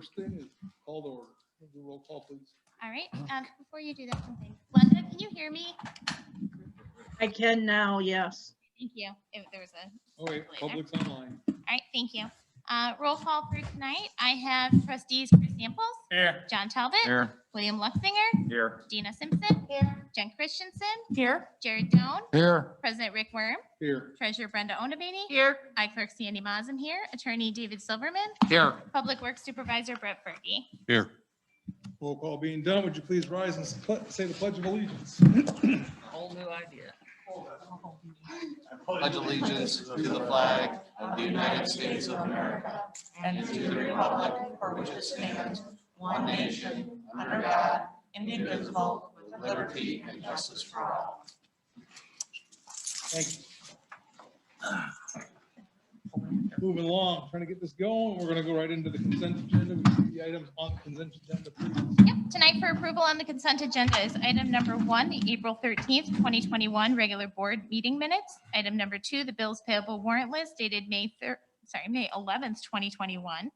First thing is call to order. Do roll call, please. All right, before you do that, something. Glenda, can you hear me? I can now, yes. Thank you. If there was a. Oh, wait, delay there. public's online. All right, thank you. Roll call for tonight. I have trustees Chris Samples, Here. John Talbot, Here. William Luxinger, Here. Dina Simpson, Jen Christensen, Here. Jared Doan, Here. President Rick Worm, Here. Treasurer Brenda Onabany, Here. I Clerk Sandy Mazen here, Attorney David Silverman, Here. Public Works Supervisor Brett Fergie. Here. Roll call being done, would you please rise and say the Pledge of Allegiance? Whole new idea. Pledge allegiance to the flag of the United States of America and to the republic for which it stands, one nation, under God, indivisible, with liberty and justice for all. Thank you. Moving along, trying to get this going. We're gonna go right into the consent agenda. We see the items on the consent agenda, please. Yep, tonight for approval on the consent agenda is item number 1, the April 13th, 2021 regular board meeting minutes. Item number 2, the bills payable warrant list dated May 11th, 2021.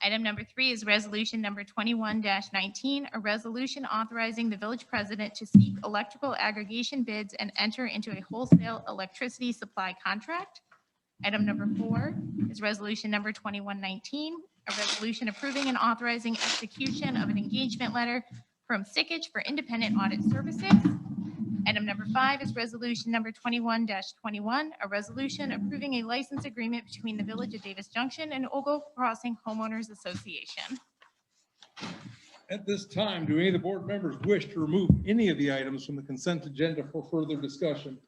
Item number 3 is resolution number 21-19, a resolution authorizing the village president to seek electrical aggregation bids and enter into a wholesale electricity supply contract. Item number 4 is resolution number 2119, a resolution approving and authorizing execution of an engagement letter from Sickage for independent audit services. Item number 5 is resolution number 21-21, a resolution approving a license agreement between the Village of Davis Junction and Ogle Crossing Homeowners Association. At this time, do any of the board members wish to remove any of the items from the consent agenda for further discussion?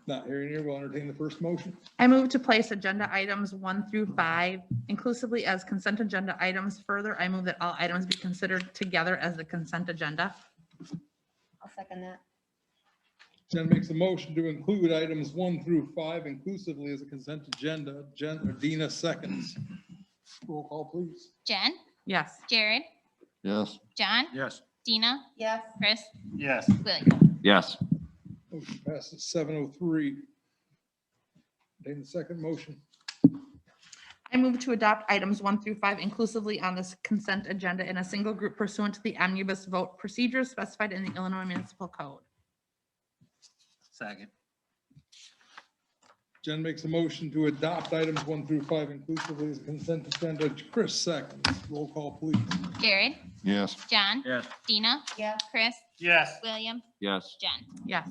Not hearing here, we'll entertain the first motion. I move to place agenda items 1 through 5 inclusively as consent agenda items. Further, I move that all items be considered together as the consent agenda. I'll second that. Jen makes a motion to include items 1 through 5 inclusively as a consent agenda. Jen or Dina seconds. Roll call, please. Jen, Yes. Jared, Yes. John, Yes. Dina, Yes. Chris, Yes. William. Yes. Motion passes 703. Entertain the second motion. I move to adopt items 1 through 5 inclusively on this consent agenda in a single group pursuant to the omnibus vote procedures specified in the Illinois Municipal Code. Second. Jen makes a motion to adopt items 1 through 5 inclusively as a consent agenda. Chris seconds. Roll call, please. Jared, Yes. John, Yes. Dina, Yes. Chris, Yes. William, Yes. Jen. Yes.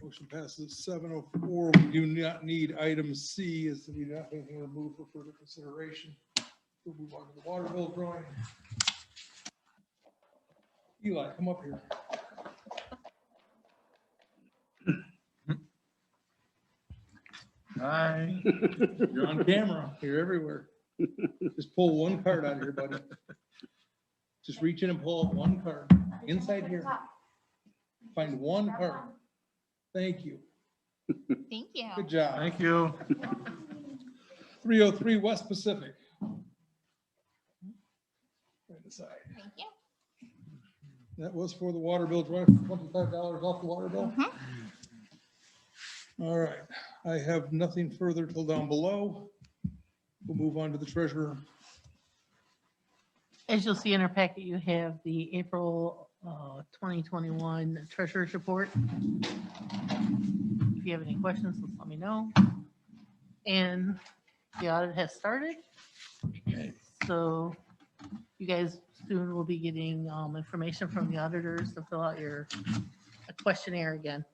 Motion passes 704. We do not need item C as we do not have anything removed for further consideration. We'll move on to the water bill drawing. Eli, come up here. Hi. You're on camera. You're everywhere. Just pull one card out of here, buddy. Just reach in and pull out one card. Inside here. Find one card. Thank you. Thank you. Good job. Thank you. 303 West Pacific. Right aside. Thank you. That was for the water bill, $25 off the water bill. All right, I have nothing further till down below. We'll move on to the treasurer. As you'll see in our packet, you have the April 2021 Treasurer's Report. If you have any questions, let me know. And the audit has started. So you guys soon will be getting information from the auditors to fill out your questionnaire again.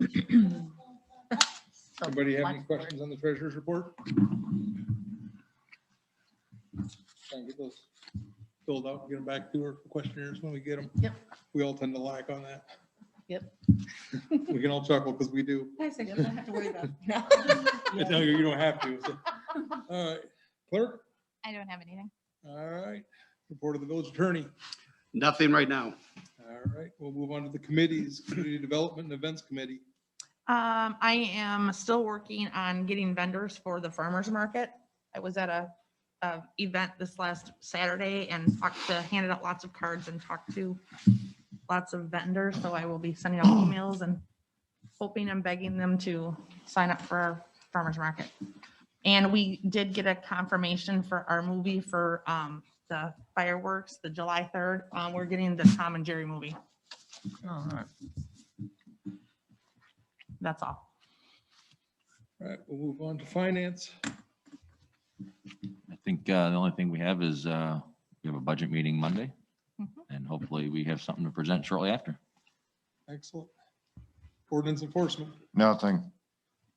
So, Anybody have any watch for it. questions on the treasurer's report? Try and get those filled out, get them back to her for questionnaires when we get them. Yep. We all tend to lack on that. Yep. We can all chuckle because we do. I said, you don't have to worry about it. No, you don't have to. So. All right, clerk. I don't have anything. All right, report of the village attorney. Nothing right now. All right, we'll move on to the committees, Community Development and Events Committee. I am still working on getting vendors for the farmer's market. I was at a event this last Saturday and handed out lots of cards and talked to lots of vendors. So I will be sending out emails and hoping and begging them to sign up for our farmer's market. And we did get a confirmation for our movie for the fireworks, the July 3rd. We're getting the Tom and Jerry movie. All right. That's all. All right, we'll move on to finance. I think the only thing we have is we have a budget meeting Monday, Mhm. and hopefully we have something to present shortly after. Excellent. Ordinance enforcement, Nothing.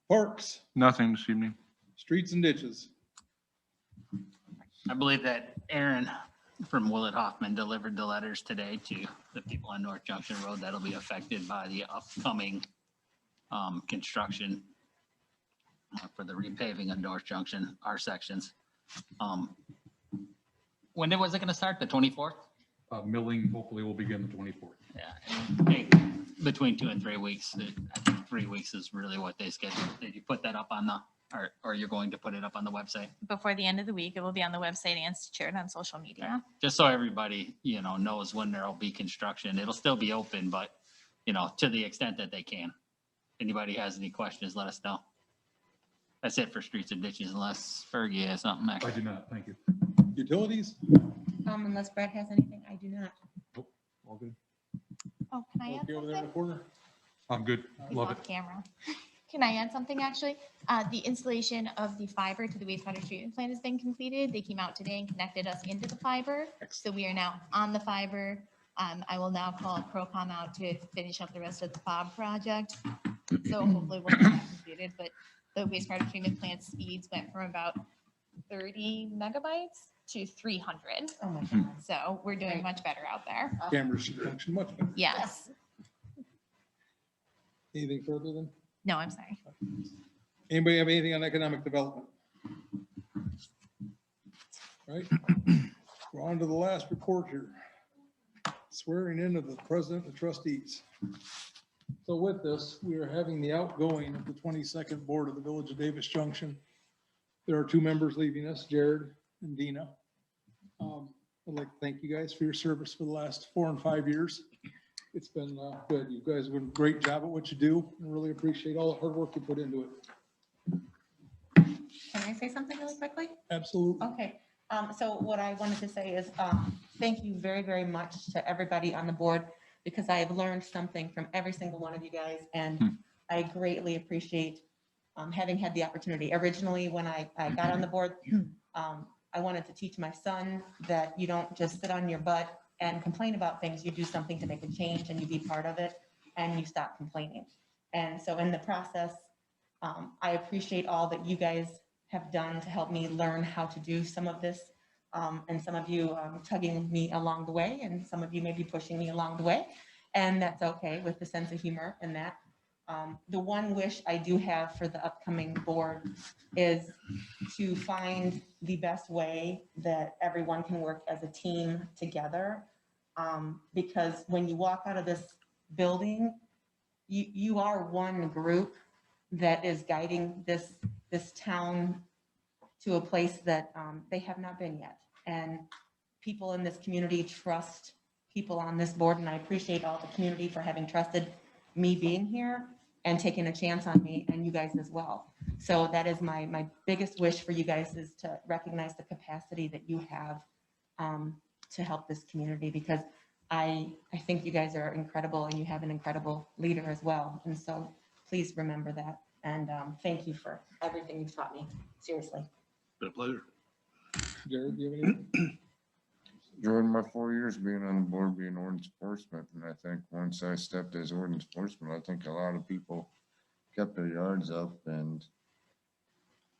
parks, Nothing this evening. streets and ditches. I believe that Aaron from Willett Hoffman delivered the letters today to the people on North Junction Road that'll be affected by the upcoming construction for the repaving of North Junction, our sections. When was it gonna start? The 24th? Milling hopefully will begin the 24th. Yeah, I think between 2 and 3 weeks. I think 3 weeks is really what they scheduled. Did you put that up on the, or you're going to put it up on the website? Before the end of the week, it will be on the website and shared on social media. Just so everybody, knows when there'll be construction. It'll still be open, but, to the extent that they can. Anybody has any questions, let us know. That's it for streets and ditches unless Fergie has something I extra. do not, thank you. Utilities, Unless Brad has anything, I do not. All good. Oh, can I add okay over there in something? the corner. I'm good. He's Love off it. camera. Can I add something, actually? The installation of the fiber to the wastewater treatment plant has been completed. They came out today and connected us into the fiber. So we are now on the fiber. I will now call Procom out to finish up the rest of the fob project. So hopefully we'll have that completed, but the wastewater treatment plant speeds went from about 30 megabytes to 300. Oh my God. So we're doing much better out there. Cameras should function much better. Yes. Anything further than? No, I'm sorry. Anybody have anything on economic development? Right, we're on to the last report here. Swearing in of the president and trustees. So with this, we are having the outgoing of the 22nd board of the Village of Davis Junction. There are two members leaving us, Jared and Dina. I'd like to thank you guys for your service for the last 4 and 5 years. It's been good. You guys have done a great job at what you do, and really appreciate all the hard work you put into it. Can I say something really quickly? Absolutely. Okay, so what I wanted to say is, thank you very, very much to everybody on the board, because I have learned something from every single one of you guys, and I greatly appreciate having had the opportunity. Originally, when I got on the board, I wanted to teach my son that you don't just sit on your butt and complain about things, you do something to make a change and you be part of it and you stop complaining. And so in the process, I appreciate all that you guys have done to help me learn how to do some of this. And some of you tugging me along the way, and some of you may be pushing me along the way. And that's okay with the sense of humor in that. The one wish I do have for the upcoming board is to find the best way that everyone can work as a team together. Because when you walk out of this building, you are one group that is guiding this town to a place that they have not been yet. And people in this community trust people on this board, and I appreciate all the community for having trusted me being here and taking a chance on me, and you guys as well. So that is my biggest wish for you guys, is to recognize the capacity that you have to help this community, because I think you guys are incredible and you have an incredible leader as well. And so please remember that. And thank you for everything you've taught me, seriously. Been a pleasure. Jared, do you have anything? During my 4 years being on the board, being ordinance enforcement, and I think once I stepped as ordinance enforcement, I think a lot of people kept their yards up, and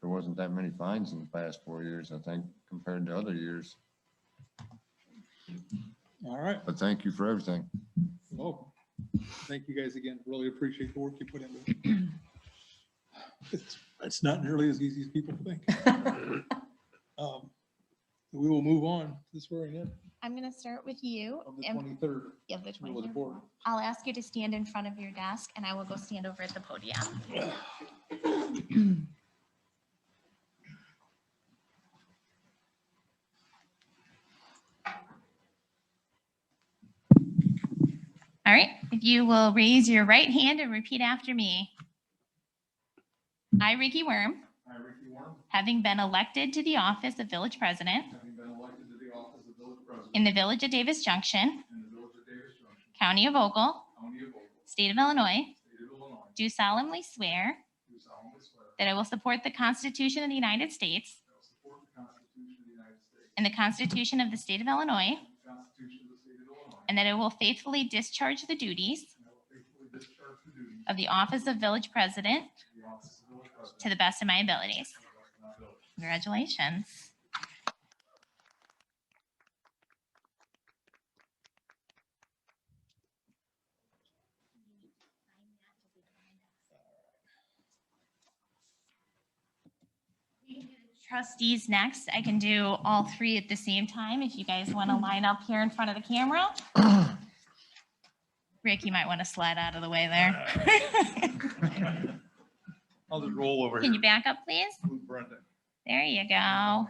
there wasn't that many fines in the past 4 years, I think, compared to other years. All right. But thank you for everything. Welcome. Thank you guys again. Really appreciate the work you put into it. It's not nearly as easy as people think. We will move on to the swearing in I'm going to start with you. of the and- 23rd. Yeah, the Rule of the 23rd. board. I'll ask you to stand in front of your desk and I will go stand over at the podium. All right, if you will raise your right hand and repeat after me. I, Ricky Worm, I, Ricky Warren, have having been elected to the office of village president having been elected to the office of village president in the village of Davis Junction, in the village of Davis Junction, county of Ogle, county of Ogle, state of Illinois, state of Illinois, do solemnly swear do solemnly swear that I will support the Constitution of the United States that I will support the Constitution of the United States and the Constitution of the state of Illinois, and the Constitution of the state of Illinois, and that I will faithfully discharge the duties and I will faithfully discharge the duties of the office of village president of the office of village president to the best of my abilities. to the best of my ability. Congratulations. Trustees next. I can do all three at the same time if you guys want to line up here in front of the camera. Rick, you might want to slide out of the way there. I'll just roll over Can here. you back up, please? Move Brenda. There you go.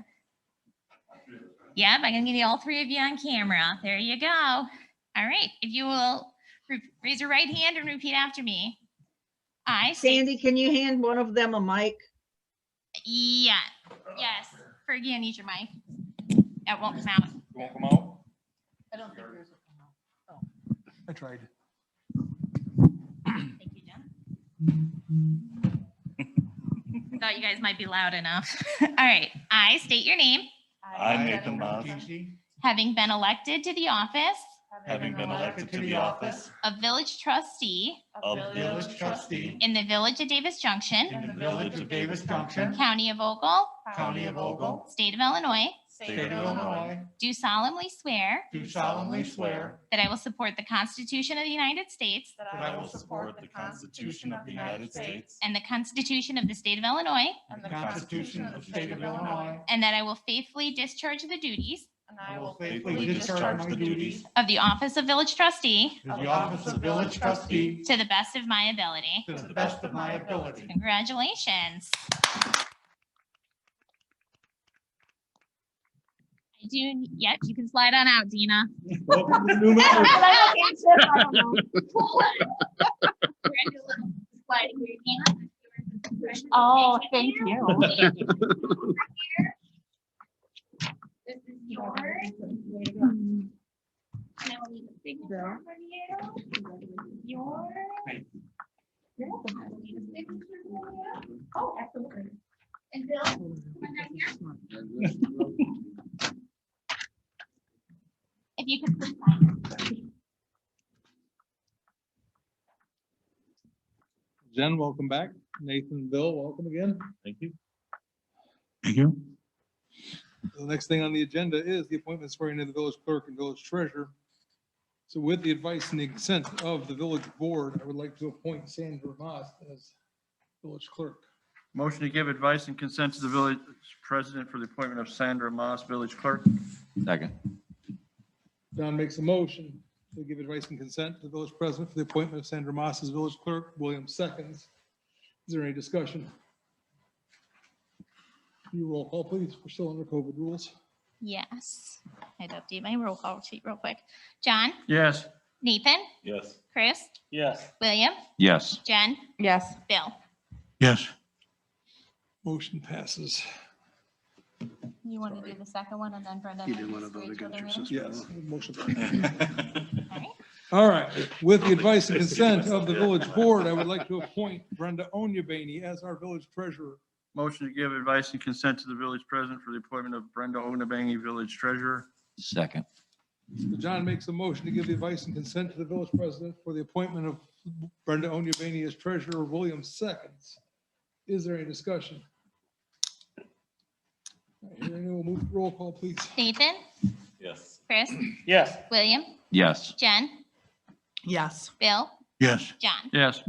Yep, I can give you all three of you on camera. There you go. All right, if you will raise your right hand and repeat after me. I state, Sandy, can you hand one of them a mic? yeah, yes, Fergie, I need your mic. That won't come out. You won't come out? I don't think yours will come out. I tried. Thank you, Jen. I thought you guys might be loud enough. All right, I state your name, I, Nathan Moss, having been elected to the office having been elected to the office of village trustee of village trustee in the village of Davis Junction, in the village of Davis Junction, county of Ogle, county of Ogle, state of Illinois, state of Illinois, do solemnly swear do solemnly swear that I will support the Constitution of the United States that I will support the Constitution of the United States and the Constitution of the state of Illinois, and the Constitution of the state of Illinois, and that I will faithfully discharge the duties and I will faithfully discharge the duties of the office of village trustee of the office of village trustee to the best of my ability. to the best of my ability. Congratulations. I do, yep, you can slide on out, Dina. Welcome to new members. Oh, thank you. This is yours. And I will need a signature from you. Yours. You're welcome. I will need a signature from you. Oh, absolutely. And Bill, come on down here. If you could please sign. Jen, welcome back. Nathan, Bill, welcome again. Thank you. Thank you. The next thing on the agenda is the appointment swearing in the village clerk and village treasurer. So with the advice and the consent of the village board, I would like to appoint Sandra Moss as village clerk. Motion to give advice and consent to the village president for the appointment of Sandra Moss, village clerk. Second. John makes a motion to give advice and consent to the village president for the appointment of Sandra Moss as village clerk. William seconds. Is there any discussion? You roll call, please. We're still under COVID rules. Yes. I had to update my roll call sheet real quick. John, Yes. Nathan, Yes. Chris, Yes. William, Yes. Jen, Yes. Bill. Yes. Motion passes. You want to do the second one and then Brenda? You didn't want to vote against your Yes. Motion. All right. All right. With the advice and consent of the village board, I would like to appoint Brenda Onyabaney as our village treasurer. Motion to give advice and consent to the village president for the appointment of Brenda Onabangy, village treasurer. Second. So John makes a motion to give the advice and consent to the village president for the appointment of Brenda Onyabaney as treasurer. William seconds. Is there any discussion? All right, hearing none, we'll move to roll call, please. Nathan, Yes. Chris, Yes. William, Yes. Jen, Yes. Bill, Yes. John. Yes.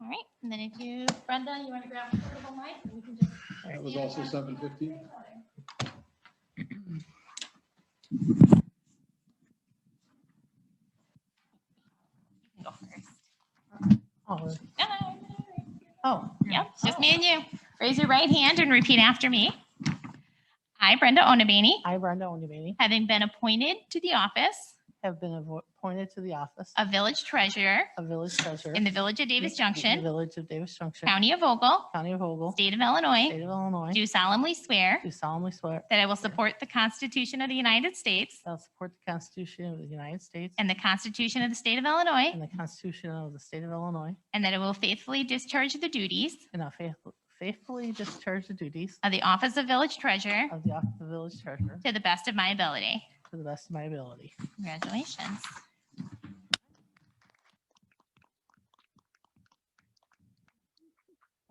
All right. And then if you, Brenda, you want to grab a portable mic? And we can just. That was also 7:15. Go first. Oh, Oh, yep, it's just me and you. Raise your right hand and repeat after me. I, Brenda Onabini, I, Brenda Onybany, having been appointed to the office have been appointed to the office of village treasurer of village treasurer in the village of Davis in the Junction, village of Davis Junction, county of Ogle, county of Ogle, state of Illinois, state of Illinois, do solemnly swear do solemnly swear that I will support the Constitution of the United States that I will support the Constitution of the United States and the Constitution of the state of Illinois, and the Constitution of the state of Illinois, and that I will faithfully discharge the duties and I'll faithfully discharge the duties of the office of village treasurer of the office of village treasurer to the best of my ability. to the best of my ability. Congratulations.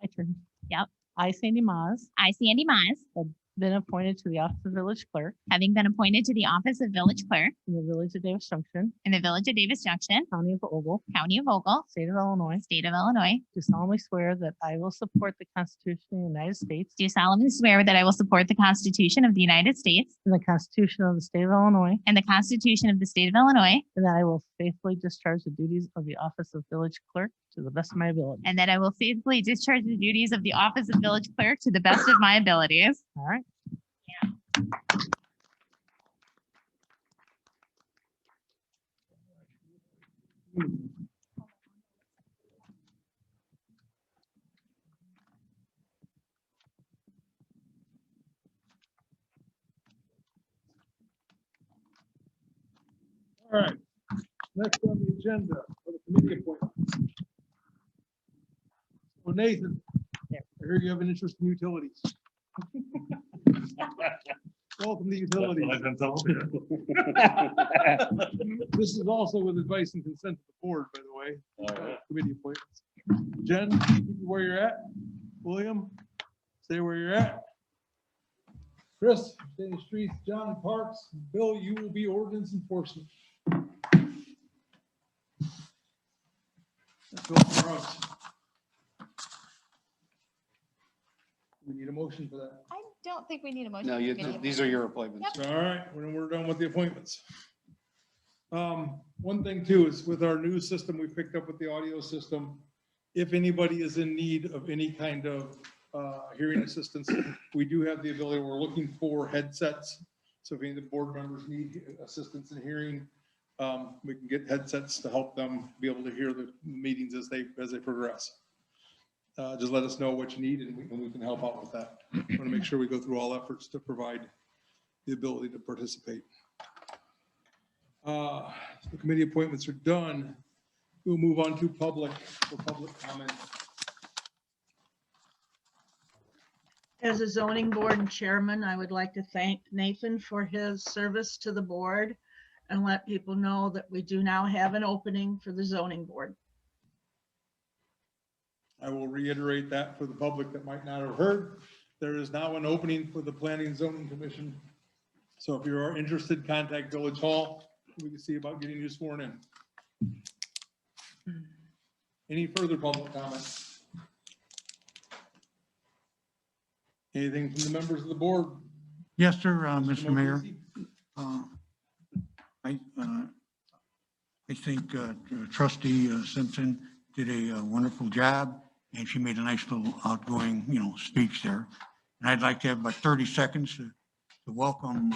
My turn. Yep. I, Sandy Moz, I, Sandy Mize, have been appointed to the office of village clerk having been appointed to the office of village clerk in the village of Davis Junction, in the village of Davis Junction, county of Ogle, county of Ogle, state of Illinois, state of Illinois, do solemnly swear that I will support the Constitution of the United States do solemnly swear that I will support the Constitution of the United States and the Constitution of the state of Illinois, and the Constitution of the state of Illinois, and that I will faithfully discharge the duties of the office of village clerk to the best of my ability. and that I will faithfully discharge the duties of the office of village clerk to the best of my abilities. All right. All right, next on the agenda for the committee appointments. Well, Nathan, I heard you have an interest in utilities. Welcome to utilities. This is also with advice and consent of the board, by the way. Committee appointments. Jen, keep where you're at. William, stay where you're at. Chris, stay in the streets. John, parks. Bill, you will be ordinance enforcement. Bill, for us. We need a motion for that. I don't think we need a motion. No, for you, committee these are your appointments. Yep. All right, when we're done with the appointments. One thing too is with our new system, we picked up with the audio system. If anybody is in need of any kind of hearing assistance, we do have the ability, we're looking for headsets. So if any of the board members need assistance in hearing, we can get headsets to help them be able to hear the meetings as they progress. Just let us know what you need and we can help out with that. I want to make sure we go through all efforts to provide the ability to participate. The committee appointments are done. We'll move on to public comment. As a zoning board chairman, I would like to thank Nathan for his service to the board and let people know that we do now have an opening for the zoning board. I will reiterate that for the public that might not have heard. There is now an opening for the Planning and Zoning Commission. So if you are interested, contact Village Hall. We can see about getting you sworn in. Any further public comments? Anything from the members of the board? Yes, sir, Mr. Mayor. I think Trustee Simpson did a wonderful job, and she made a nice little outgoing, speech there. And I'd like to have about 30 seconds to welcome.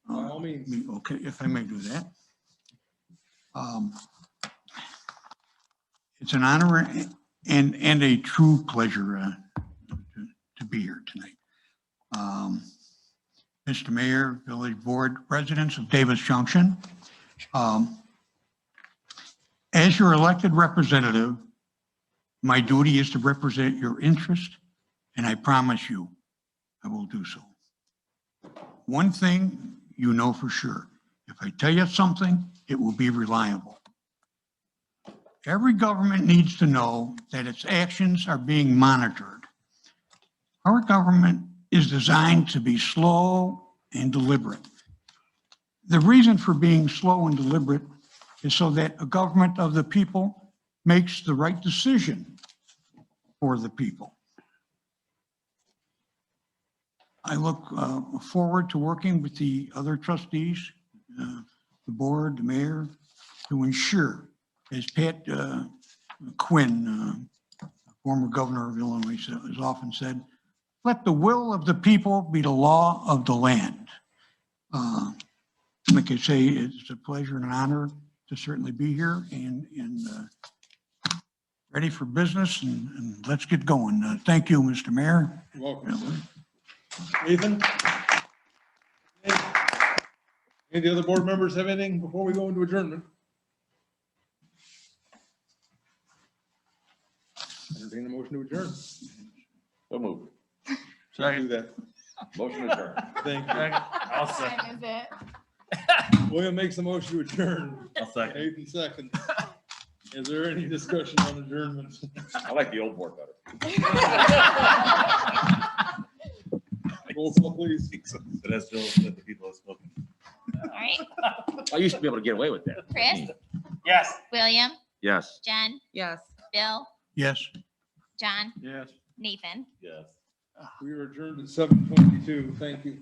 By all means. Me. Okay, if I may do that. It's an honor and a true pleasure to be here tonight. Mr. Mayor, Village Board, residents of Davis Junction. As your elected representative, my duty is to represent your interest, and I promise you I will do so. One thing you know for sure, if I tell you something, it will be reliable. Every government needs to know that its actions are being monitored. Our government is designed to be slow and deliberate. The reason for being slow and deliberate is so that a government of the people makes the right decision for the people. I look forward to working with the other trustees, the board, the mayor, to ensure, as Pat Quinn, former governor of Illinois, has often said, let the will of the people be the law of the land. like I say, it's a pleasure and an honor to certainly be here and ready for business and let's get going. Thank you, Mr. Mayor. You're welcome. Nathan? Any of the other board members have anything before we go into adjournment? Entertain a motion to adjourn. So move. Do that. Motion adjourned. Thank you. I'll What second. time is it? William makes a motion to adjourn. I'll second. Nathan seconds. Is there any discussion on adjournment? I like the old board better. Roll call, please. That's still the people that spoke. All right, I used to be able to get away with that. Chris, Yes. William, Yes. Jen, Yes. Bill, Yes. John, Yes. Nathan. Yes. We are adjourned at 7:22. Thank you.